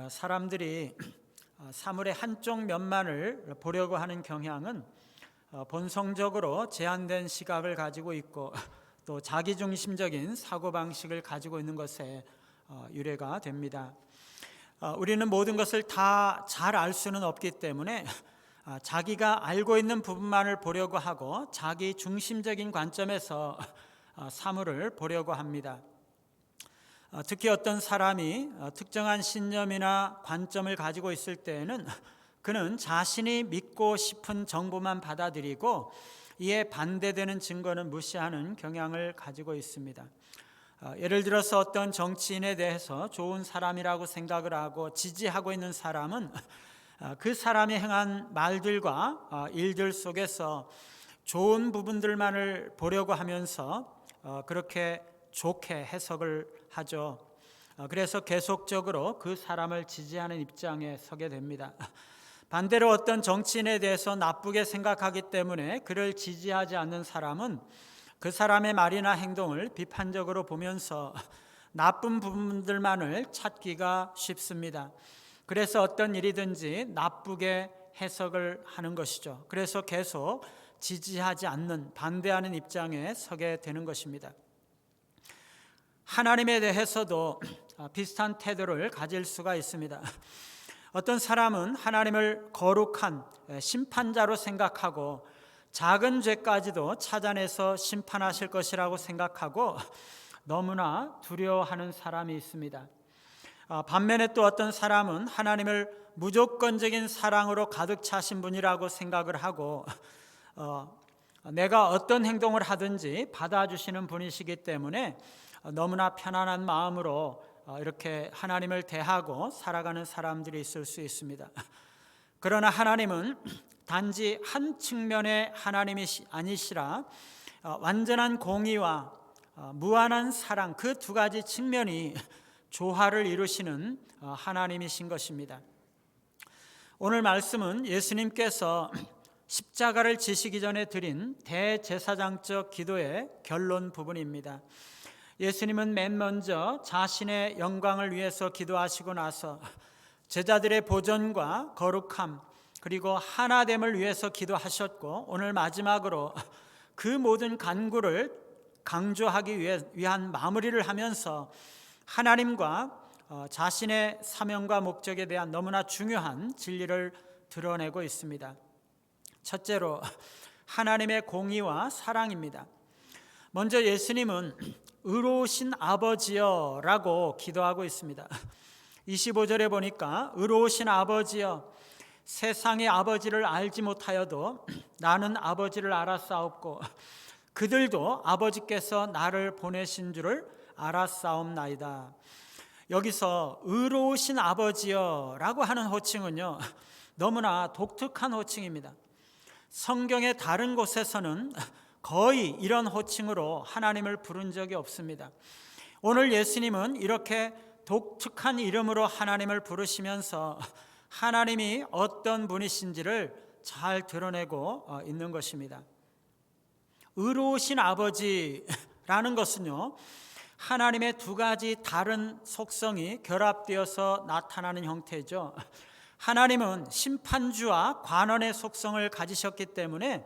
사람들이 사물의 한쪽 면만을 보려고 하는 경향은 본성적으로 제한된 시각을 가지고 있고 또 자기중심적인 사고방식을 가지고 있는 것에 유래가 됩니다. 우리는 모든 것을 다 잘 알 수는 없기 때문에 자기가 알고 있는 부분만을 보려고 하고 자기 중심적인 관점에서 사물을 보려고 합니다. 특히 어떤 사람이 특정한 신념이나 관점을 가지고 있을 때에는 그는 자신이 믿고 싶은 정보만 받아들이고 이에 반대되는 증거는 무시하는 경향을 가지고 있습니다. 예를 들어서 어떤 정치인에 대해서 좋은 사람이라고 생각을 하고 지지하고 있는 사람은 그 사람이 행한 말들과 일들 속에서 좋은 부분들만을 보려고 하면서 그렇게 좋게 해석을 하죠. 그래서 계속적으로 그 사람을 지지하는 입장에 서게 됩니다. 반대로 어떤 정치인에 대해서 나쁘게 생각하기 때문에 그를 지지하지 않는 사람은 그 사람의 말이나 행동을 비판적으로 보면서 나쁜 부분들만을 찾기가 쉽습니다. 그래서 어떤 일이든지 나쁘게 해석을 하는 것이죠. 그래서 계속 지지하지 않는, 반대하는 입장에 서게 되는 것입니다. 하나님에 대해서도 비슷한 태도를 가질 수가 있습니다. 어떤 사람은 하나님을 거룩한 심판자로 생각하고 작은 죄까지도 찾아내서 심판하실 것이라고 생각하고 너무나 두려워하는 사람이 있습니다. 반면에 또 어떤 사람은 하나님을 무조건적인 사랑으로 가득 차신 분이라고 생각을 하고 내가 어떤 행동을 하든지 받아주시는 분이시기 때문에 너무나 편안한 마음으로 이렇게 하나님을 대하고 살아가는 사람들이 있을 수 있습니다. 그러나 하나님은 단지 한 측면의 하나님이 아니시라 완전한 공의와 무한한 사랑, 그 두 가지 측면이 조화를 이루시는 하나님이신 것입니다. 오늘 말씀은 예수님께서 십자가를 지시기 전에 드린 대제사장적 기도의 결론 부분입니다. 예수님은 맨 먼저 자신의 영광을 위해서 기도하시고 나서 제자들의 보존과 거룩함 그리고 하나됨을 위해서 기도하셨고 오늘 마지막으로 그 모든 간구를 강조하기 위한 마무리를 하면서 하나님과 자신의 사명과 목적에 대한 너무나 중요한 진리를 드러내고 있습니다. 첫째로 하나님의 공의와 사랑입니다. 먼저 예수님은 의로우신 아버지여 라고 기도하고 있습니다. 25절에 보니까 의로우신 아버지여 세상의 아버지를 알지 못하여도 나는 아버지를 알았사옵고 그들도 아버지께서 나를 보내신 줄을 알았사옵나이다. 여기서 의로우신 아버지여 라고 하는 호칭은요 너무나 독특한 호칭입니다. 성경의 다른 곳에서는 거의 이런 호칭으로 하나님을 부른 적이 없습니다. 오늘 예수님은 이렇게 독특한 이름으로 하나님을 부르시면서 하나님이 어떤 분이신지를 잘 드러내고 있는 것입니다. 의로우신 아버지라는 것은요 하나님의 두 가지 다른 속성이 결합되어서 나타나는 형태죠. 하나님은 심판주와 관원의 속성을 가지셨기 때문에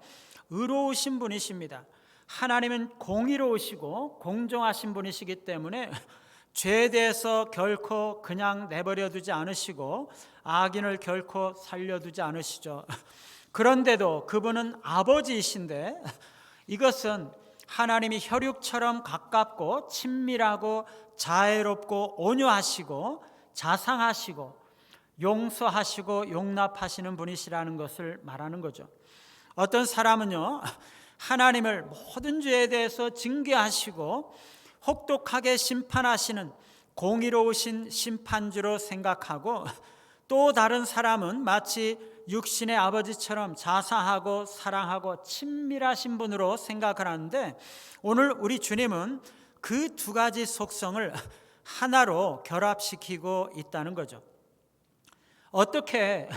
의로우신 분이십니다. 하나님은 공의로우시고 공정하신 분이시기 때문에 죄에 대해서 결코 그냥 내버려 두지 않으시고 악인을 결코 살려두지 않으시죠. 그런데도 그분은 아버지이신데 이것은 하나님이 혈육처럼 가깝고 친밀하고 자애롭고 온유하시고 자상하시고 용서하시고 용납하시는 분이시라는 것을 말하는 거죠. 어떤 사람은요 하나님을 모든 죄에 대해서 징계하시고 혹독하게 심판하시는 공의로우신 심판주로 생각하고 또 다른 사람은 마치 육신의 아버지처럼 자상하고 사랑하고 친밀하신 분으로 생각을 하는데 오늘 우리 주님은 그 두 가지 속성을 하나로 결합시키고 있다는 거죠. 어떻게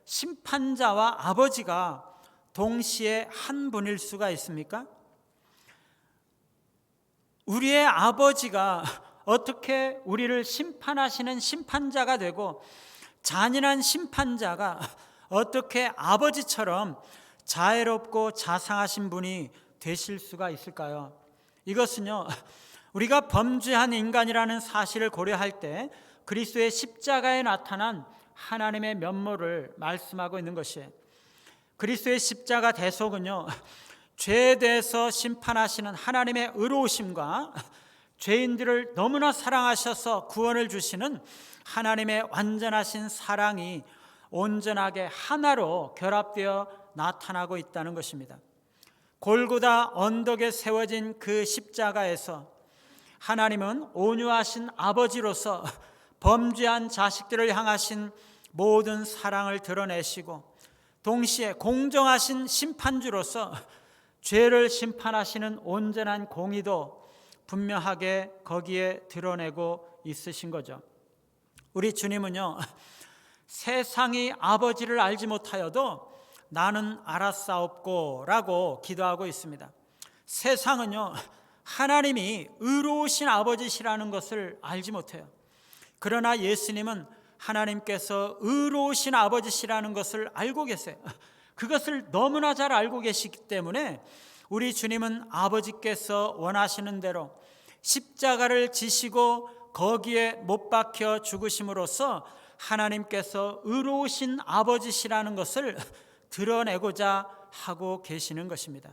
심판자와 아버지가 동시에 한 분일 수가 있습니까? 우리의 아버지가 어떻게 우리를 심판하시는 심판자가 되고 잔인한 심판자가 어떻게 아버지처럼 자애롭고 자상하신 분이 되실 수가 있을까요? 이것은요, 우리가 범죄한 인간이라는 사실을 고려할 때 그리스도의 십자가에 나타난 하나님의 면모를 말씀하고 있는 것이에요. 그리스도의 십자가 대속은요, 죄에 대해서 심판하시는 하나님의 의로우심과 죄인들을 너무나 사랑하셔서 구원을 주시는 하나님의 완전하신 사랑이 온전하게 하나로 결합되어 나타나고 있다는 것입니다. 골고다 언덕에 세워진 그 십자가에서 하나님은 온유하신 아버지로서 범죄한 자식들을 향하신 모든 사랑을 드러내시고, 동시에 공정하신 심판주로서 죄를 심판하시는 온전한 공의도 분명하게 거기에 드러내고 있으신 거죠. 우리 주님은요, 세상이 아버지를 알지 못하여도 나는 알았사옵고 라고 기도하고 있습니다. 세상은요, 하나님이 의로우신 아버지시라는 것을 알지 못해요. 그러나 예수님은 하나님께서 의로우신 아버지시라는 것을 알고 계세요. 그것을 너무나 잘 알고 계시기 때문에 우리 주님은 아버지께서 원하시는 대로 십자가를 지시고 거기에 못 박혀 죽으심으로써 하나님께서 의로우신 아버지시라는 것을 드러내고자 하고 계시는 것입니다.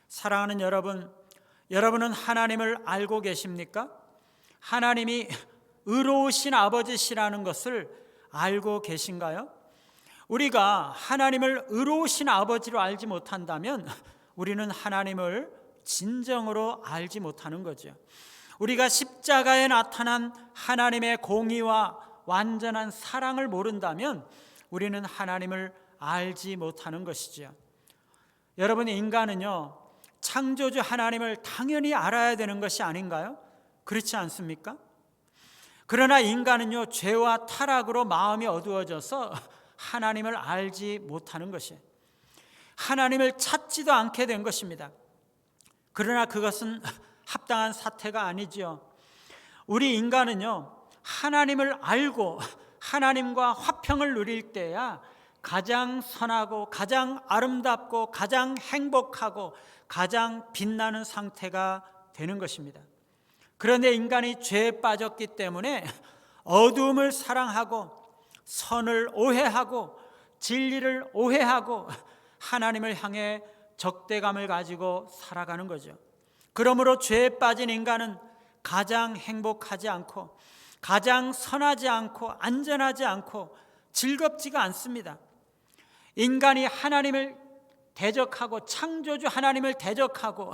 사랑하는 여러분, 여러분은 하나님을 알고 계십니까? 하나님이 의로우신 아버지시라는 것을 알고 계신가요? 우리가 하나님을 의로우신 아버지로 알지 못한다면 우리는 하나님을 진정으로 알지 못하는 거죠. 우리가 십자가에 나타난 하나님의 공의와 완전한 사랑을 모른다면 우리는 하나님을 알지 못하는 것이죠. 여러분, 인간은요, 창조주 하나님을 당연히 알아야 되는 것이 아닌가요? 그렇지 않습니까? 그러나 인간은요, 죄와 타락으로 마음이 어두워져서 하나님을 알지 못하는 것이에요. 하나님을 찾지도 않게 된 것입니다. 그러나 그것은 합당한 사태가 아니지요. 우리 인간은요, 하나님을 알고 하나님과 화평을 누릴 때야 가장 선하고 가장 아름답고 가장 행복하고 가장 빛나는 상태가 되는 것입니다. 그런데 인간이 죄에 빠졌기 때문에 어두움을 사랑하고 선을 오해하고 진리를 오해하고 하나님을 향해 적대감을 가지고 살아가는 거죠. 그러므로 죄에 빠진 인간은 가장 행복하지 않고 가장 선하지 않고 안전하지 않고 즐겁지가 않습니다. 인간이 하나님을 대적하고 창조주 하나님을 대적하고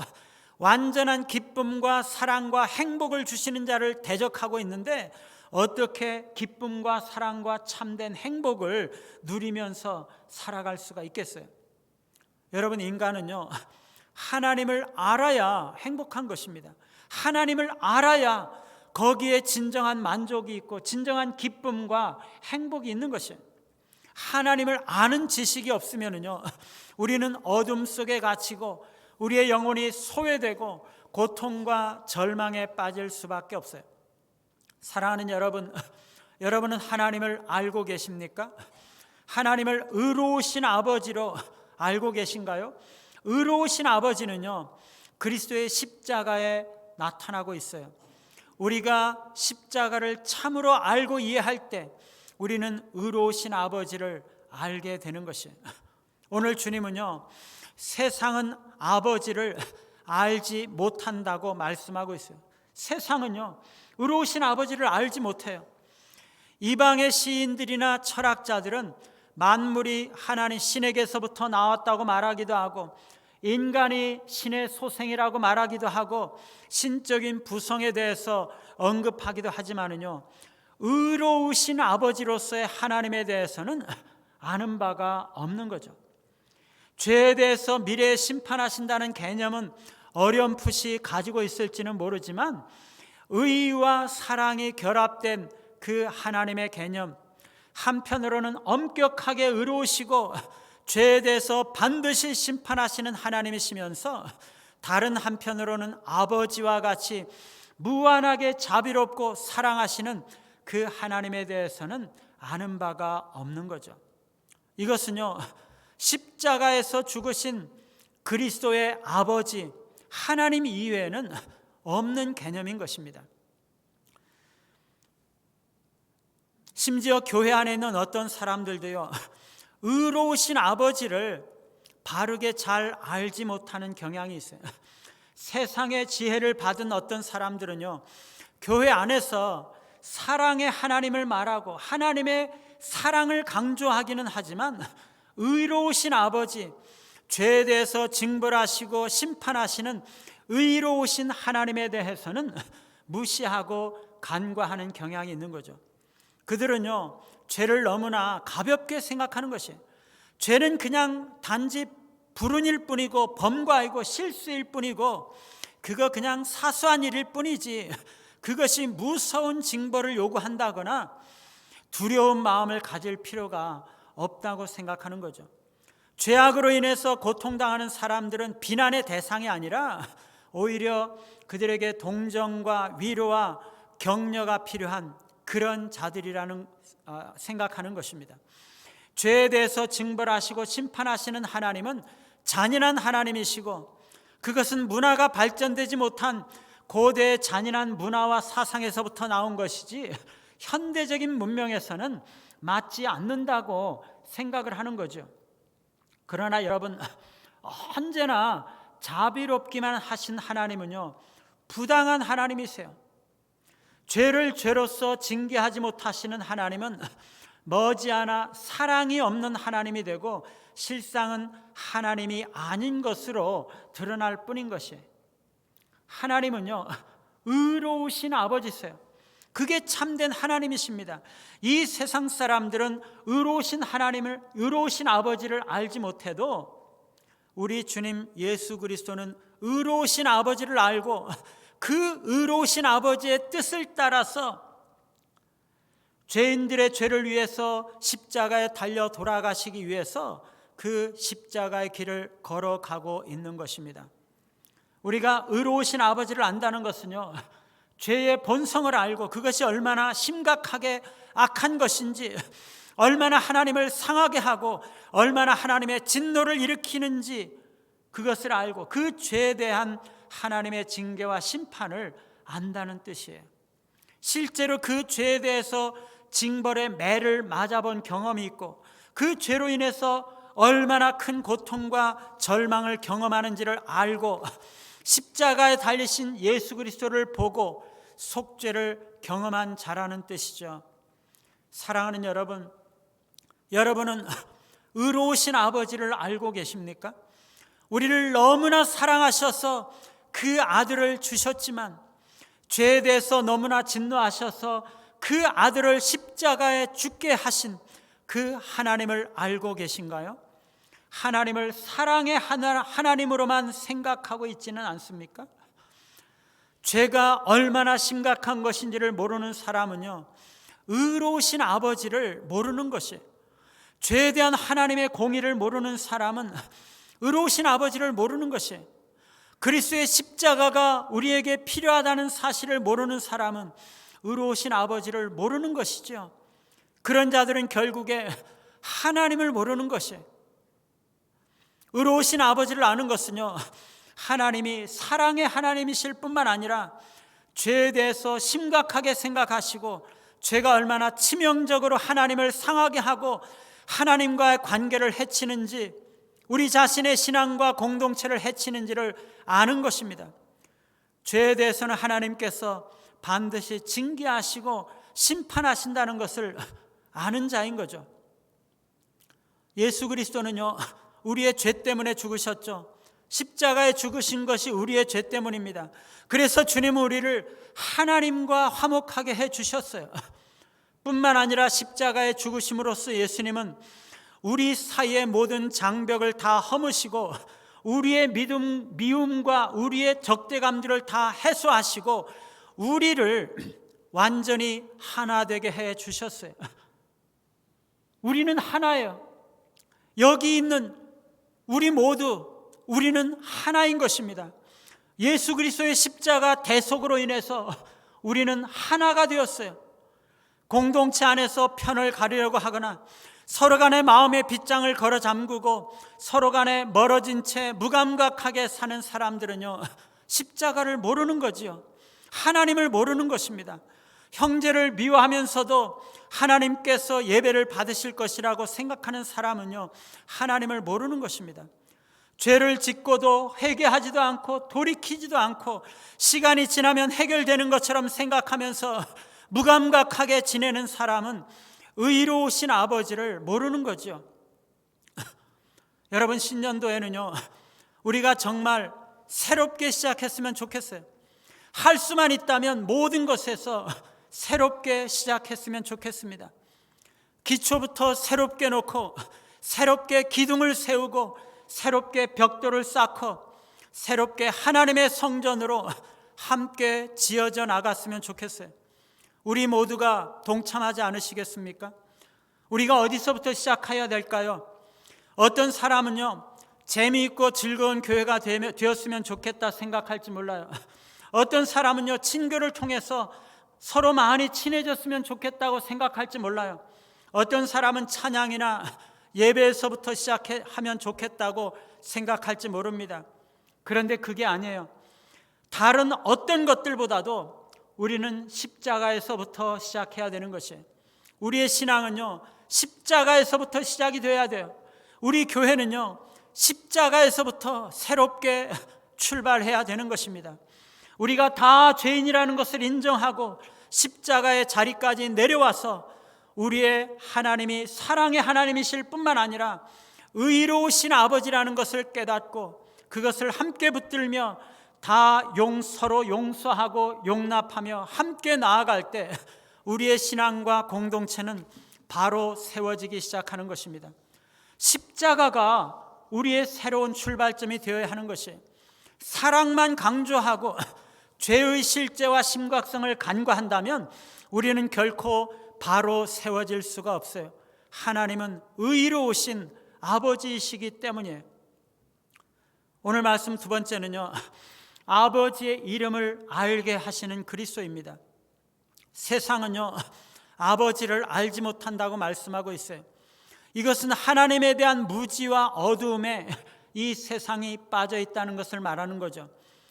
완전한 기쁨과 사랑과 행복을 주시는 자를 대적하고 있는데 어떻게 기쁨과 사랑과 참된 행복을 누리면서 살아갈 수가 있겠어요? 여러분, 인간은요, 하나님을 알아야 행복한 것입니다. 하나님을 알아야 거기에 진정한 만족이 있고 진정한 기쁨과 행복이 있는 것이에요. 하나님을 아는 지식이 없으면요, 우리는 어둠 속에 갇히고 우리의 영혼이 소외되고 고통과 절망에 빠질 수밖에 없어요. 사랑하는 여러분, 여러분은 하나님을 알고 계십니까? 하나님을 의로우신 아버지로 알고 계신가요? 의로우신 아버지는요, 그리스도의 십자가에 나타나고 있어요. 우리가 십자가를 참으로 알고 이해할 때 우리는 의로우신 아버지를 알게 되는 것이에요. 오늘 주님은요, 세상은 아버지를 알지 못한다고 말씀하고 있어요. 세상은요, 의로우신 아버지를 알지 못해요. 이방의 시인들이나 철학자들은 만물이 하나님 신에게서부터 나왔다고 말하기도 하고 인간이 신의 소생이라고 말하기도 하고 신적인 부성에 대해서 언급하기도 하지만은요, 의로우신 아버지로서의 하나님에 대해서는 아는 바가 없는 거죠. 죄에 대해서 미래에 심판하신다는 개념은 어렴풋이 가지고 있을지는 모르지만 의와 사랑이 결합된 그 하나님의 개념, 한편으로는 엄격하게 의로우시고 죄에 대해서 반드시 심판하시는 하나님이시면서 다른 한편으로는 아버지와 같이 무한하게 자비롭고 사랑하시는 그 하나님에 대해서는 아는 바가 없는 거죠. 이것은요, 십자가에서 죽으신 그리스도의 아버지 하나님 이외에는 없는 개념인 것입니다. 심지어 교회 안에 있는 어떤 사람들도요, 의로우신 아버지를 바르게 잘 알지 못하는 경향이 있어요. 세상의 지혜를 받은 어떤 사람들은요, 교회 안에서 사랑의 하나님을 말하고 하나님의 사랑을 강조하기는 하지만 의로우신 아버지, 죄에 대해서 징벌하시고 심판하시는 의로우신 하나님에 대해서는 무시하고 간과하는 경향이 있는 거죠. 그들은요, 죄를 너무나 가볍게 생각하는 것이에요. 죄는 그냥 단지 불운 일 뿐이고 범과이고 실수일 뿐이고 그거 그냥 사소한 일일 뿐이지 그것이 무서운 징벌을 요구한다거나 두려운 마음을 가질 필요가 없다고 생각하는 거죠. 죄악으로 인해서 고통당하는 사람들은 비난의 대상이 아니라 오히려 그들에게 동정과 위로와 격려가 필요한 그런 자들이라는 생각하는 것입니다. 죄에 대해서 징벌하시고 심판하시는 하나님은 잔인한 하나님이시고 그것은 문화가 발전되지 못한 고대의 잔인한 문화와 사상에서부터 나온 것이지 현대적인 문명에서는 맞지 않는다고 생각을 하는 거죠. 그러나 여러분, 언제나 자비롭기만 하신 하나님은요, 부당한 하나님이세요. 죄를 죄로서 징계하지 못하시는 하나님은 머지않아 사랑이 없는 하나님이 되고 실상은 하나님이 아닌 것으로 드러날 뿐인 것이에요. 하나님은요, 의로우신 아버지세요. 그게 참된 하나님이십니다. 이 세상 사람들은 의로우신 하나님을, 의로우신 아버지를 알지 못해도 우리 주님 예수 그리스도는 의로우신 아버지를 알고 그 의로우신 아버지의 뜻을 따라서 죄인들의 죄를 위해서 십자가에 달려 돌아가시기 위해서 그 십자가의 길을 걸어가고 있는 것입니다. 우리가 의로우신 아버지를 안다는 것은요, 죄의 본성을 알고 그것이 얼마나 심각하게 악한 것인지, 얼마나 하나님을 상하게 하고 얼마나 하나님의 진노를 일으키는지 그것을 알고 그 죄에 대한 하나님의 징계와 심판을 안다는 뜻이에요. 실제로 그 죄에 대해서 징벌의 매를 맞아본 경험이 있고 그 죄로 인해서 얼마나 큰 고통과 절망을 경험하는지를 알고 십자가에 달리신 예수 그리스도를 보고 속죄를 경험한 자라는 뜻이죠. 사랑하는 여러분, 여러분은 의로우신 아버지를 알고 계십니까? 우리를 너무나 사랑하셔서 그 아들을 주셨지만 죄에 대해서 너무나 진노하셔서 그 아들을 십자가에 죽게 하신 그 하나님을 알고 계신가요? 하나님을 사랑의 하나님으로만 생각하고 있지는 않습니까? 죄가 얼마나 심각한 것인지를 모르는 사람은요, 의로우신 아버지를 모르는 것이에요. 죄에 대한 하나님의 공의를 모르는 사람은 의로우신 아버지를 모르는 것이에요. 그리스도의 십자가가 우리에게 필요하다는 사실을 모르는 사람은 의로우신 아버지를 모르는 것이죠. 그런 자들은 결국에 하나님을 모르는 것이에요. 의로우신 아버지를 아는 것은요, 하나님이 사랑의 하나님이실 뿐만 아니라 죄에 대해서 심각하게 생각하시고 죄가 얼마나 치명적으로 하나님을 상하게 하고 하나님과의 관계를 해치는지, 우리 자신의 신앙과 공동체를 해치는지를 아는 것입니다. 죄에 대해서는 하나님께서 반드시 징계하시고 심판하신다는 것을 아는 자인 거죠. 예수 그리스도는요, 우리의 죄 때문에 죽으셨죠. 십자가에 죽으신 것이 우리의 죄 때문입니다. 그래서 주님은 우리를 하나님과 화목하게 해주셨어요. 뿐만 아니라 십자가에 죽으심으로써 예수님은 우리 사이의 모든 장벽을 다 허무시고 우리의 미움과 우리의 적대감들을 다 해소하시고 우리를 완전히 하나 되게 해주셨어요. 우리는 하나예요. 여기 있는 우리 모두 우리는 하나인 것입니다. 예수 그리스도의 십자가 대속으로 인해서 우리는 하나가 되었어요. 공동체 안에서 편을 가리려고 하거나 서로 간에 마음의 빗장을 걸어 잠그고 서로 간에 멀어진 채 무감각하게 사는 사람들은요, 십자가를 모르는 거지요. 하나님을 모르는 것입니다. 형제를 미워하면서도 하나님께서 예배를 받으실 것이라고 생각하는 사람은요, 하나님을 모르는 것입니다. 죄를 짓고도 회개하지도 않고 돌이키지도 않고 시간이 지나면 해결되는 것처럼 생각하면서 무감각하게 지내는 사람은 의로우신 아버지를 모르는 거죠. 여러분, 신년도에는요, 우리가 정말 새롭게 시작했으면 좋겠어요. 할 수만 있다면 모든 것에서 새롭게 시작했으면 좋겠습니다. 기초부터 새롭게 놓고 새롭게 기둥을 세우고 새롭게 벽돌을 쌓고 새롭게 하나님의 성전으로 함께 지어져 나갔으면 좋겠어요. 우리 모두가 동참하지 않으시겠습니까? 우리가 어디서부터 시작해야 될까요? 어떤 사람은요, 재미있고 즐거운 교회가 되었으면 좋겠다 생각할지 몰라요. 어떤 사람은요, 친교를 통해서 서로 많이 친해졌으면 좋겠다고 생각할지 몰라요. 어떤 사람은 찬양이나 예배에서부터 시작하면 좋겠다고 생각할지 모릅니다. 그런데 그게 아니에요. 다른 어떤 것들보다도 우리는 십자가에서부터 시작해야 되는 것이에요. 우리의 신앙은요, 십자가에서부터 시작이 돼야 돼요. 우리 교회는요, 십자가에서부터 새롭게 출발해야 되는 것입니다. 우리가 다 죄인이라는 것을 인정하고 십자가의 자리까지 내려와서 우리의 하나님이 사랑의 하나님이실 뿐만 아니라 의로우신 아버지라는 것을 깨닫고 그것을 함께 붙들며 다 서로 용서하고 용납하며 함께 나아갈 때 우리의 신앙과 공동체는 바로 세워지기 시작하는 것입니다. 십자가가 우리의 새로운 출발점이 되어야 하는 것이에요. 사랑만 강조하고 죄의 실제와 심각성을 간과한다면 우리는 결코 바로 세워질 수가 없어요. 하나님은 의로우신 아버지이시기 때문이에요. 오늘 말씀 두 번째는요, 아버지의 이름을 알게 하시는 그리스도입니다. 세상은요, 아버지를 알지 못한다고 말씀하고 있어요. 이것은 하나님에 대한 무지와 어두움에 이 세상이 빠져 있다는 것을 말하는 거죠.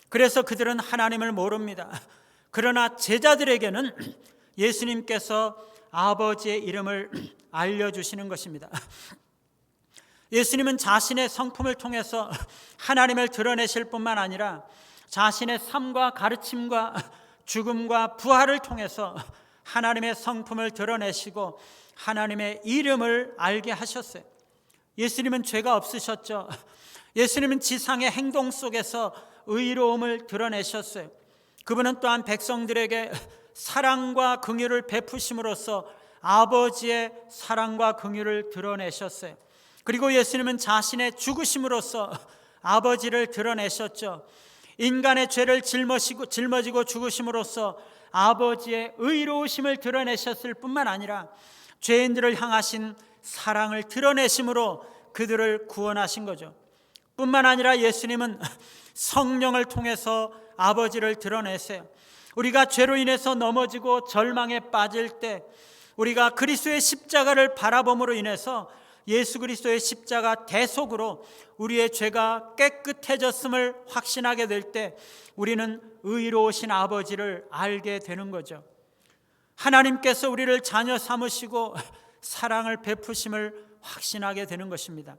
그래서 그들은 하나님을 모릅니다. 그러나 제자들에게는 예수님께서 아버지의 이름을 알려주시는 것입니다. 예수님은 자신의 성품을 통해서 하나님을 드러내실 뿐만 아니라 자신의 삶과 가르침과 죽음과 부활을 통해서 하나님의 성품을 드러내시고 하나님의 이름을 알게 하셨어요. 예수님은 죄가 없으셨죠. 예수님은 지상의 행동 속에서 의로움을 드러내셨어요. 그분은 또한 백성들에게 사랑과 긍휼을 베푸심으로써 아버지의 사랑과 긍휼을 드러내셨어요. 그리고 예수님은 자신의 죽으심으로써 아버지를 드러내셨죠. 인간의 죄를 짊어지고 죽으심으로써 아버지의 의로우심을 드러내셨을 뿐만 아니라 죄인들을 향하신 사랑을 드러내심으로 그들을 구원하신 거죠. 뿐만 아니라 예수님은 성령을 통해서 아버지를 드러내세요. 우리가 죄로 인해서 넘어지고 절망에 빠질 때 우리가 그리스도의 십자가를 바라봄으로 인해서 예수 그리스도의 십자가 대속으로 우리의 죄가 깨끗해졌음을 확신하게 될 때 우리는 의로우신 아버지를 알게 되는 거죠. 하나님께서 우리를 자녀 삼으시고 사랑을 베푸심을 확신하게 되는 것입니다.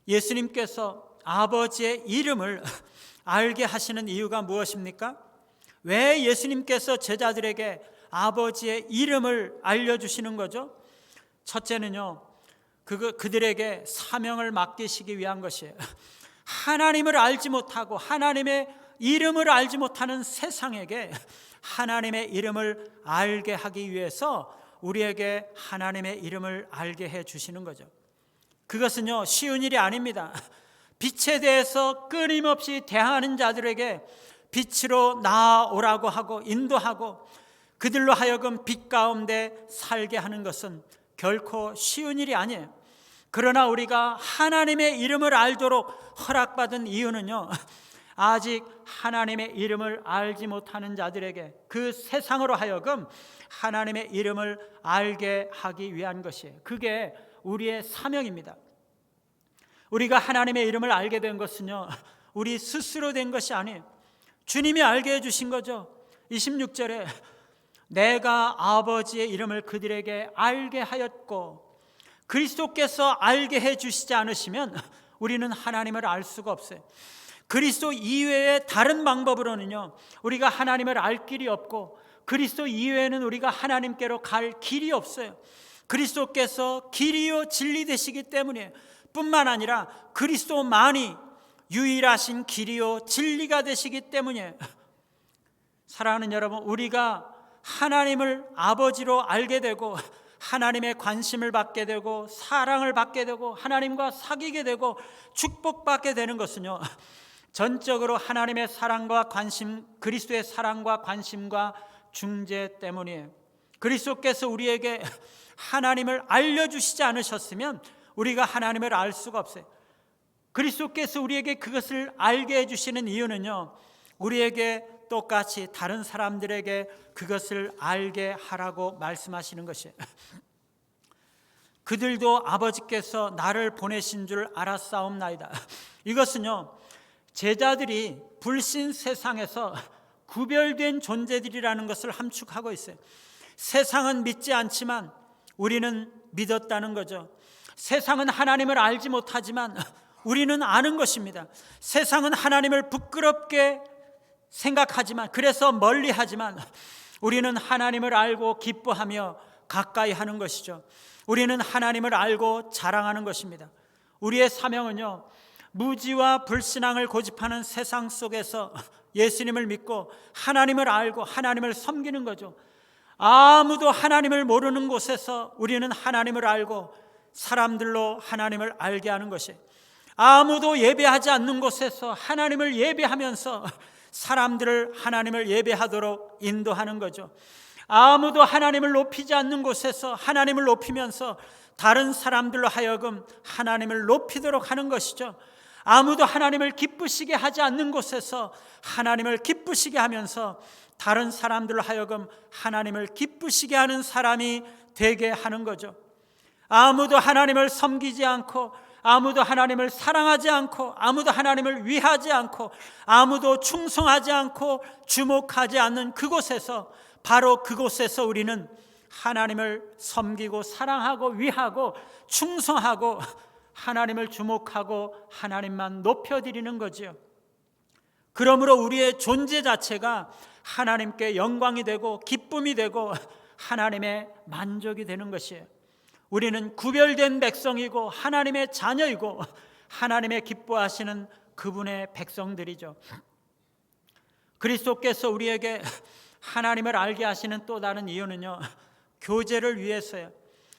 예수님께서 아버지의 이름을 알게 하시는 이유가 무엇입니까? 왜 예수님께서 제자들에게 아버지의 이름을 알려주시는 거죠? 첫째는요, 그들에게 사명을 맡기시기 위한 것이에요. 하나님을 알지 못하고 하나님의 이름을 알지 못하는 세상에게 하나님의 이름을 알게 하기 위해서 우리에게 하나님의 이름을 알게 해 주시는 거죠. 그것은요, 쉬운 일이 아닙니다. 빛에 대해서 끊임없이 대하는 자들에게 빛으로 나아오라고 하고 인도하고 그들로 하여금 빛 가운데 살게 하는 것은 결코 쉬운 일이 아니에요. 그러나 우리가 하나님의 이름을 알도록 허락받은 이유는요, 아직 하나님의 이름을 알지 못하는 자들에게, 그 세상으로 하여금 하나님의 이름을 알게 하기 위한 것이에요. 그게 우리의 사명입니다. 우리가 하나님의 이름을 알게 된 것은요, 우리 스스로 된 것이 아니에요. 주님이 알게 해주신 거죠. 26절에 내가 아버지의 이름을 그들에게 알게 하였고, 그리스도께서 알게 해주시지 않으시면 우리는 하나님을 알 수가 없어요. 그리스도 이외의 다른 방법으로는요, 우리가 하나님을 알 길이 없고, 그리스도 이외에는 우리가 하나님께로 갈 길이 없어요. 그리스도께서 길이요 진리 되시기 때문에, 뿐만 아니라 그리스도만이 유일하신 길이요 진리가 되시기 때문에, 사랑하는 여러분, 우리가 하나님을 아버지로 알게 되고 하나님의 관심을 받게 되고 사랑을 받게 되고 하나님과 사귀게 되고 축복받게 되는 것은요, 전적으로 하나님의 사랑과 관심, 그리스도의 사랑과 관심과 중재 때문이에요. 그리스도께서 우리에게 하나님을 알려주시지 않으셨으면 우리가 하나님을 알 수가 없어요. 그리스도께서 우리에게 그것을 알게 해주시는 이유는요, 우리에게 똑같이 다른 사람들에게 그것을 알게 하라고 말씀하시는 것이에요. 그들도 아버지께서 나를 보내신 줄 알았사옵나이다. 이것은요, 제자들이 불신 세상에서 구별된 존재들이라는 것을 함축하고 있어요. 세상은 믿지 않지만 우리는 믿었다는 거죠. 세상은 하나님을 알지 못하지만 우리는 아는 것입니다. 세상은 하나님을 부끄럽게 생각하지만, 그래서 멀리하지만 우리는 하나님을 알고 기뻐하며 가까이 하는 것이죠. 우리는 하나님을 알고 자랑하는 것입니다. 우리의 사명은요, 무지와 불신앙을 고집하는 세상 속에서 예수님을 믿고 하나님을 알고 하나님을 섬기는 거죠. 아무도 하나님을 모르는 곳에서 우리는 하나님을 알고 사람들로 하나님을 알게 하는 것이, 아무도 예배하지 않는 곳에서 하나님을 예배하면서 사람들을 하나님을 예배하도록 인도하는 거죠. 아무도 하나님을 높이지 않는 곳에서 하나님을 높이면서 다른 사람들로 하여금 하나님을 높이도록 하는 것이죠. 아무도 하나님을 기쁘시게 하지 않는 곳에서 하나님을 기쁘시게 하면서 다른 사람들로 하여금 하나님을 기쁘시게 하는 사람이 되게 하는 거죠. 아무도 하나님을 섬기지 않고, 아무도 하나님을 사랑하지 않고, 아무도 하나님을 위하지 않고, 아무도 충성하지 않고 주목하지 않는 그곳에서, 바로 그곳에서 우리는 하나님을 섬기고 사랑하고 위하고 충성하고 하나님을 주목하고 하나님만 높여드리는 거지요. 그러므로 우리의 존재 자체가 하나님께 영광이 되고 기쁨이 되고 하나님의 만족이 되는 것이에요. 우리는 구별된 백성이고 하나님의 자녀이고 하나님의 기뻐하시는 그분의 백성들이죠. 그리스도께서 우리에게 하나님을 알게 하시는 또 다른 이유는요, 교제를 위해서요.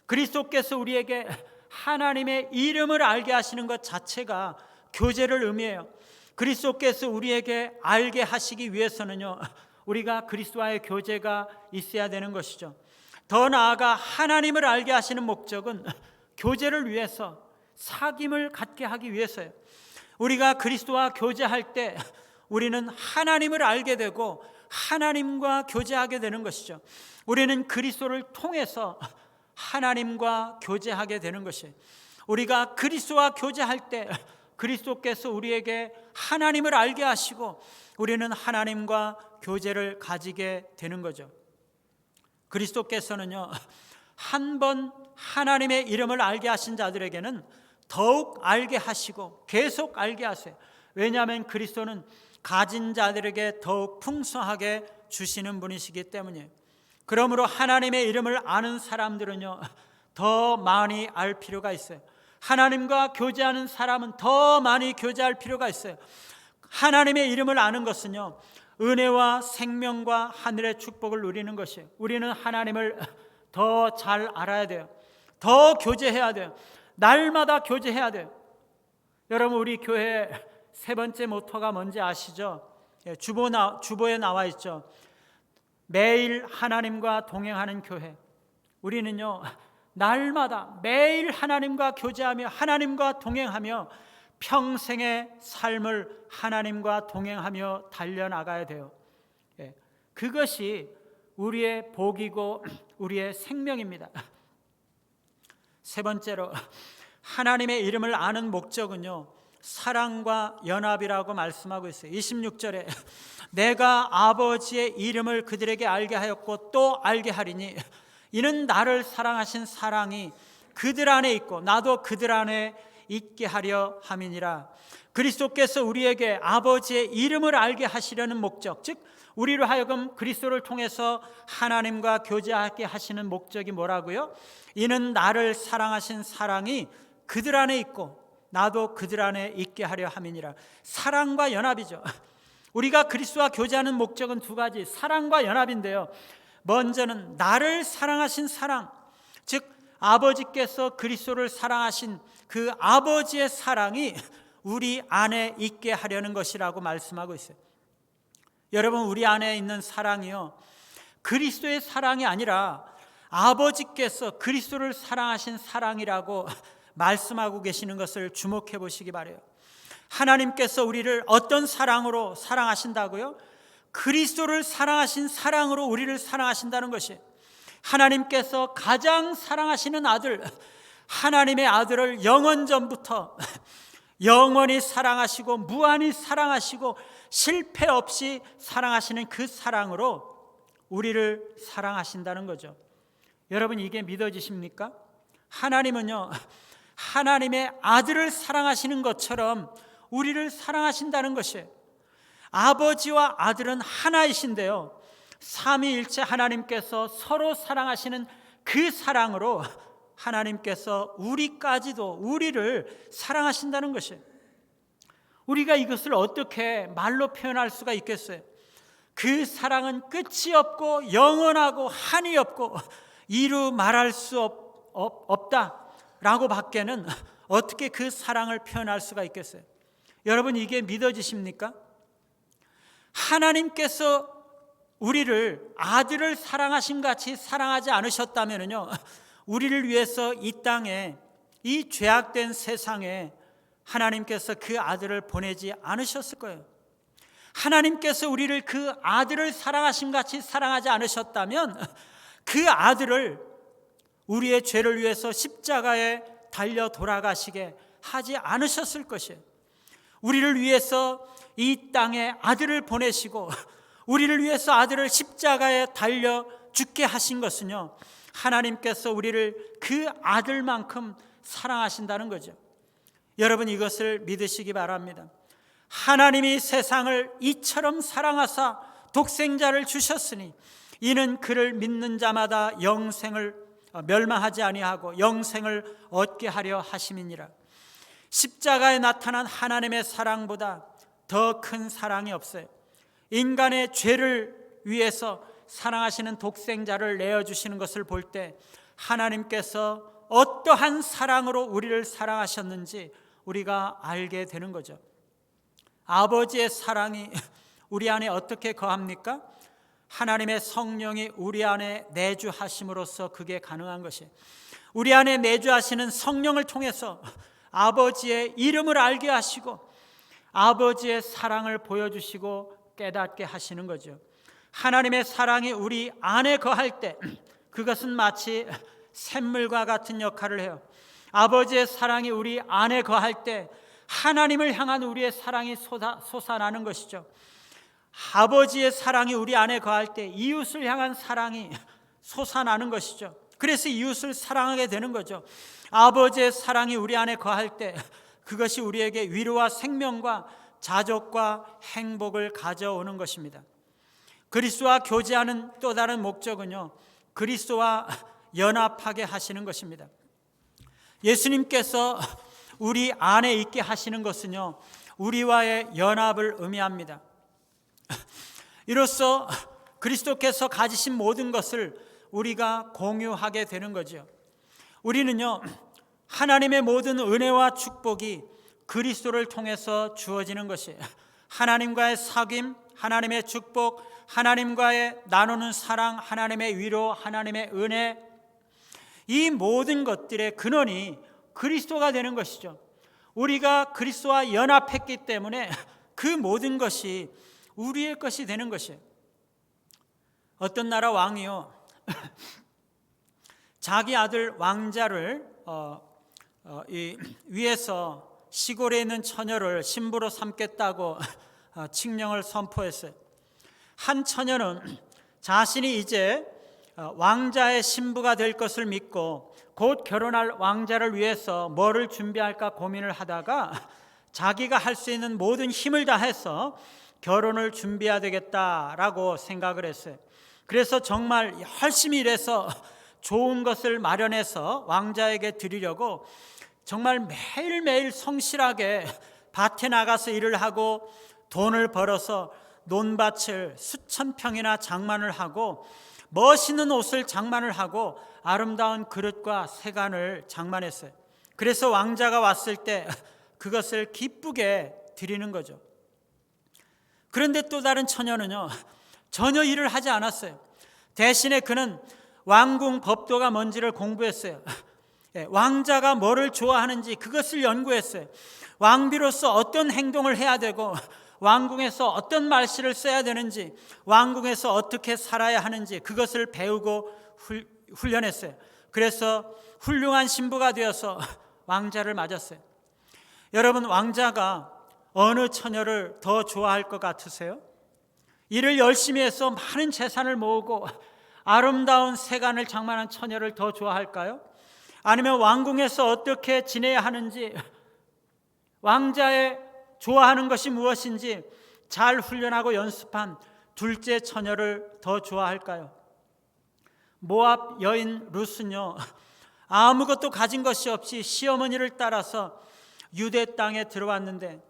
그리스도께서 우리에게 하나님의 이름을 알게 하시는 것 자체가 교제를 의미해요. 그리스도께서 우리에게 알게 하시기 위해서는요, 우리가 그리스도와의 교제가 있어야 되는 것이죠. 더 나아가 하나님을 알게 하시는 목적은 교제를 위해서, 사귐을 갖게 하기 위해서예요. 우리가 그리스도와 교제할 때 우리는 하나님을 알게 되고 하나님과 교제하게 되는 것이죠. 우리는 그리스도를 통해서 하나님과 교제하게 되는 것이에요. 우리가 그리스도와 교제할 때 그리스도께서 우리에게 하나님을 알게 하시고 우리는 하나님과 교제를 가지게 되는 거죠. 그리스도께서는요, 한 번 하나님의 이름을 알게 하신 자들에게는 더욱 알게 하시고 계속 알게 하세요. 왜냐하면 그리스도는 가진 자들에게 더욱 풍성하게 주시는 분이시기 때문이에요. 그러므로 하나님의 이름을 아는 사람들은요, 더 많이 알 필요가 있어요. 하나님과 교제하는 사람은 더 많이 교제할 필요가 있어요. 하나님의 이름을 아는 것은요, 은혜와 생명과 하늘의 축복을 누리는 것이에요. 우리는 하나님을 더 잘 알아야 돼요. 더 교제해야 돼요. 날마다 교제해야 돼요. 여러분, 우리 교회 세 번째 모토가 뭔지 아시죠? 주보에 나와 있죠. 매일 하나님과 동행하는 교회. 우리는요, 날마다 매일 하나님과 교제하며 하나님과 동행하며 평생의 삶을 하나님과 동행하며 달려나가야 돼요. 그것이 우리의 복이고 우리의 생명입니다. 세 번째로, 하나님의 이름을 아는 목적은요, 사랑과 연합이라고 말씀하고 있어요. 26절에 내가 아버지의 이름을 그들에게 알게 하였고 또 알게 하리니 이는 나를 사랑하신 사랑이 그들 안에 있고 나도 그들 안에 있게 하려 함이니라. 그리스도께서 우리에게 아버지의 이름을 알게 하시려는 목적, 즉 우리로 하여금 그리스도를 통해서 하나님과 교제하게 하시는 목적이 뭐라고요? 이는 나를 사랑하신 사랑이 그들 안에 있고 나도 그들 안에 있게 하려 함이니라. 사랑과 연합이죠. 우리가 그리스도와 교제하는 목적은 두 가지, 사랑과 연합인데요, 먼저는 나를 사랑하신 사랑, 즉 아버지께서 그리스도를 사랑하신 그 아버지의 사랑이 우리 안에 있게 하려는 것이라고 말씀하고 있어요. 여러분, 우리 안에 있는 사랑이요, 그리스도의 사랑이 아니라 아버지께서 그리스도를 사랑하신 사랑이라고 말씀하고 계시는 것을 주목해 보시기 바라요. 하나님께서 우리를 어떤 사랑으로 사랑하신다고요? 그리스도를 사랑하신 사랑으로 우리를 사랑하신다는 것이, 하나님께서 가장 사랑하시는 아들, 하나님의 아들을 영원전부터 영원히 사랑하시고 무한히 사랑하시고 실패 없이 사랑하시는 그 사랑으로 우리를 사랑하신다는 거죠. 여러분, 이게 믿어지십니까? 하나님은요, 하나님의 아들을 사랑하시는 것처럼 우리를 사랑하신다는 것이에요. 아버지와 아들은 하나이신데요, 삼위일체 하나님께서 서로 사랑하시는 그 사랑으로 하나님께서 우리까지도 우리를 사랑하신다는 것이에요. 우리가 이것을 어떻게 말로 표현할 수가 있겠어요? 그 사랑은 끝이 없고 영원하고 한이 없고 이루 말할 수 없다라고 밖에는 어떻게 그 사랑을 표현할 수가 있겠어요? 여러분, 이게 믿어지십니까? 하나님께서 우리를 아들을 사랑하신 같이 사랑하지 않으셨다면요, 우리를 위해서 이 땅에, 이 죄악된 세상에 하나님께서 그 아들을 보내지 않으셨을 거예요. 하나님께서 우리를 그 아들을 사랑하신 같이 사랑하지 않으셨다면 그 아들을 우리의 죄를 위해서 십자가에 달려 돌아가시게 하지 않으셨을 것이에요. 우리를 위해서 이 땅에 아들을 보내시고 우리를 위해서 아들을 십자가에 달려 죽게 하신 것은요, 하나님께서 우리를 그 아들만큼 사랑하신다는 거죠. 여러분, 이것을 믿으시기 바랍니다. 하나님이 세상을 이처럼 사랑하사 독생자를 주셨으니 이는 그를 믿는 자마다 영생을 멸망하지 아니하고 영생을 얻게 하려 하심이니라. 십자가에 나타난 하나님의 사랑보다 더 큰 사랑이 없어요. 인간의 죄를 위해서 사랑하시는 독생자를 내어주시는 것을 볼 때 하나님께서 어떠한 사랑으로 우리를 사랑하셨는지 우리가 알게 되는 거죠. 아버지의 사랑이 우리 안에 어떻게 거합니까? 하나님의 성령이 우리 안에 내주하심으로써 그게 가능한 것이에요. 우리 안에 내주하시는 성령을 통해서 아버지의 이름을 알게 하시고 아버지의 사랑을 보여주시고 깨닫게 하시는 거죠. 하나님의 사랑이 우리 안에 거할 때 그것은 마치 샘물과 같은 역할을 해요. 아버지의 사랑이 우리 안에 거할 때 하나님을 향한 우리의 사랑이 솟아나는 것이죠. 아버지의 사랑이 우리 안에 거할 때 이웃을 향한 사랑이 솟아나는 것이죠. 그래서 이웃을 사랑하게 되는 거죠. 아버지의 사랑이 우리 안에 거할 때 그것이 우리에게 위로와 생명과 자족과 행복을 가져오는 것입니다. 그리스도와 교제하는 또 다른 목적은요, 그리스도와 연합하게 하시는 것입니다. 예수님께서 우리 안에 있게 하시는 것은요, 우리와의 연합을 의미합니다. 이로써 그리스도께서 가지신 모든 것을 우리가 공유하게 되는 거죠. 우리는요, 하나님의 모든 은혜와 축복이 그리스도를 통해서 주어지는 것이에요. 하나님과의 사귐, 하나님의 축복, 하나님과의 나누는 사랑, 하나님의 위로, 하나님의 은혜, 이 모든 것들의 근원이 그리스도가 되는 것이죠. 우리가 그리스도와 연합했기 때문에 그 모든 것이 우리의 것이 되는 것이에요. 어떤 나라 왕이요 자기 아들 왕자를 위해서 시골에 있는 처녀를 신부로 삼겠다고 칙령을 선포했어요. 한 처녀는 자신이 이제 왕자의 신부가 될 것을 믿고 곧 결혼할 왕자를 위해서 뭐를 준비할까 고민을 하다가 자기가 할 수 있는 모든 힘을 다해서 결혼을 준비해야 되겠다라고 생각을 했어요. 그래서 정말 열심히 일해서 좋은 것을 마련해서 왕자에게 드리려고 정말 매일매일 성실하게 밭에 나가서 일을 하고 돈을 벌어서 논밭을 수천 평이나 장만을 하고 멋있는 옷을 장만을 하고 아름다운 그릇과 세간을 장만했어요. 그래서 왕자가 왔을 때 그것을 기쁘게 드리는 거죠. 그런데 또 다른 처녀는요 전혀 일을 하지 않았어요. 대신에 그는 왕궁 법도가 뭔지를 공부했어요. 왕자가 뭐를 좋아하는지 그것을 연구했어요. 왕비로서 어떤 행동을 해야 되고 왕궁에서 어떤 말씨를 써야 되는지 왕궁에서 어떻게 살아야 하는지 그것을 배우고 훈련했어요. 그래서 훌륭한 신부가 되어서 왕자를 맞았어요. 여러분, 왕자가 어느 처녀를 더 좋아할 것 같으세요? 일을 열심히 해서 많은 재산을 모으고 아름다운 세간을 장만한 처녀를 더 좋아할까요? 아니면 왕궁에서 어떻게 지내야 하는지, 왕자의 좋아하는 것이 무엇인지 잘 훈련하고 연습한 둘째 처녀를 더 좋아할까요? 모압 여인 룻은요 아무것도 가진 것이 없이 시어머니를 따라서 유대 땅에 들어왔는데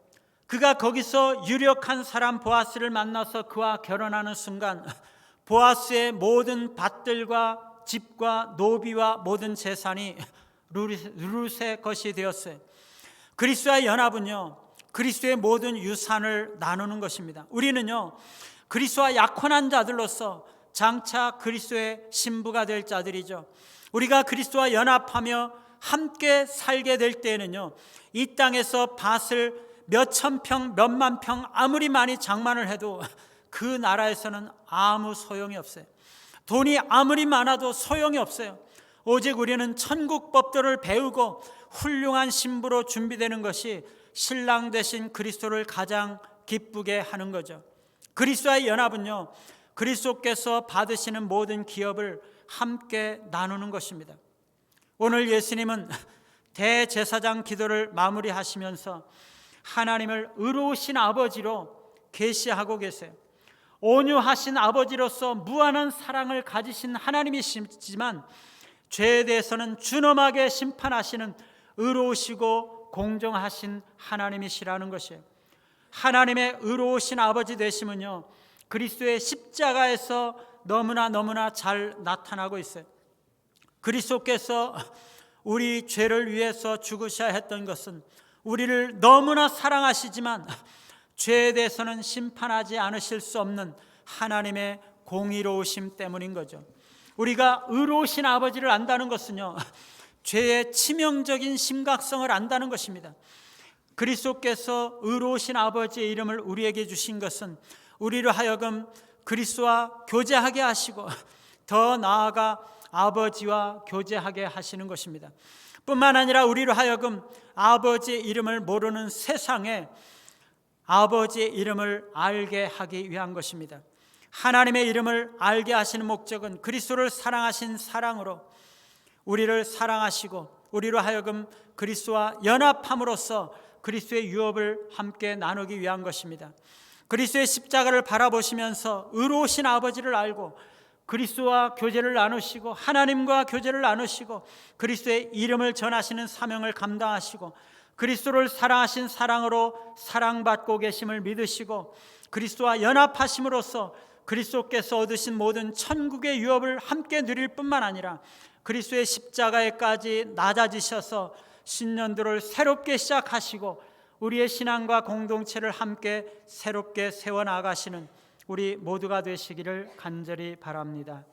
그가 거기서 유력한 사람 보아스를 만나서 그와 결혼하는 순간 보아스의 모든 밭들과 집과 노비와 모든 재산이 룻의 것이 되었어요. 그리스도의 연합은요 그리스도의 모든 유산을 나누는 것입니다. 우리는요 그리스도와 약혼한 자들로서 장차 그리스도의 신부가 될 자들이죠. 우리가 그리스도와 연합하며 함께 살게 될 때에는요 이 땅에서 밭을 몇천 평, 몇만 평 아무리 많이 장만을 해도 그 나라에서는 아무 소용이 없어요. 돈이 아무리 많아도 소용이 없어요. 오직 우리는 천국 법도를 배우고 훌륭한 신부로 준비되는 것이 신랑 되신 그리스도를 가장 기쁘게 하는 거죠. 그리스도의 연합은요 그리스도께서 받으시는 모든 기업을 함께 나누는 것입니다. 오늘 예수님은 대제사장 기도를 마무리하시면서 하나님을 의로우신 아버지로 계시하고 계세요. 온유하신 아버지로서 무한한 사랑을 가지신 하나님이시지만 죄에 대해서는 준엄하게 심판하시는 의로우시고 공정하신 하나님이시라는 것이에요. 하나님의 의로우신 아버지 되심은요 그리스도의 십자가에서 너무나 잘 나타나고 있어요. 그리스도께서 우리 죄를 위해서 죽으셔야 했던 것은 우리를 너무나 사랑하시지만 죄에 대해서는 심판하지 않으실 수 없는 하나님의 공의로우심 때문인 거죠. 우리가 의로우신 아버지를 안다는 것은요 죄의 치명적인 심각성을 안다는 것입니다. 그리스도께서 의로우신 아버지의 이름을 우리에게 주신 것은 우리로 하여금 그리스도와 교제하게 하시고 더 나아가 아버지와 교제하게 하시는 것입니다. 뿐만 아니라 우리로 하여금 아버지의 이름을 모르는 세상에 아버지의 이름을 알게 하기 위한 것입니다. 하나님의 이름을 알게 하시는 목적은 그리스도를 사랑하신 사랑으로 우리를 사랑하시고 우리로 하여금 그리스도와 연합함으로써 그리스도의 유업을 함께 나누기 위한 것입니다. 그리스도의 십자가를 바라보시면서 의로우신 아버지를 알고 그리스도와 교제를 나누시고 하나님과 교제를 나누시고 그리스도의 이름을 전하시는 사명을 감당하시고 그리스도를 사랑하신 사랑으로 사랑받고 계심을 믿으시고 그리스도와 연합하심으로써 그리스도께서 얻으신 모든 천국의 유업을 함께 누릴 뿐만 아니라 그리스도의 십자가에까지 낮아지셔서 신년도를 새롭게 시작하시고 우리의 신앙과 공동체를 함께 새롭게 세워나가시는 우리 모두가 되시기를 간절히 바랍니다.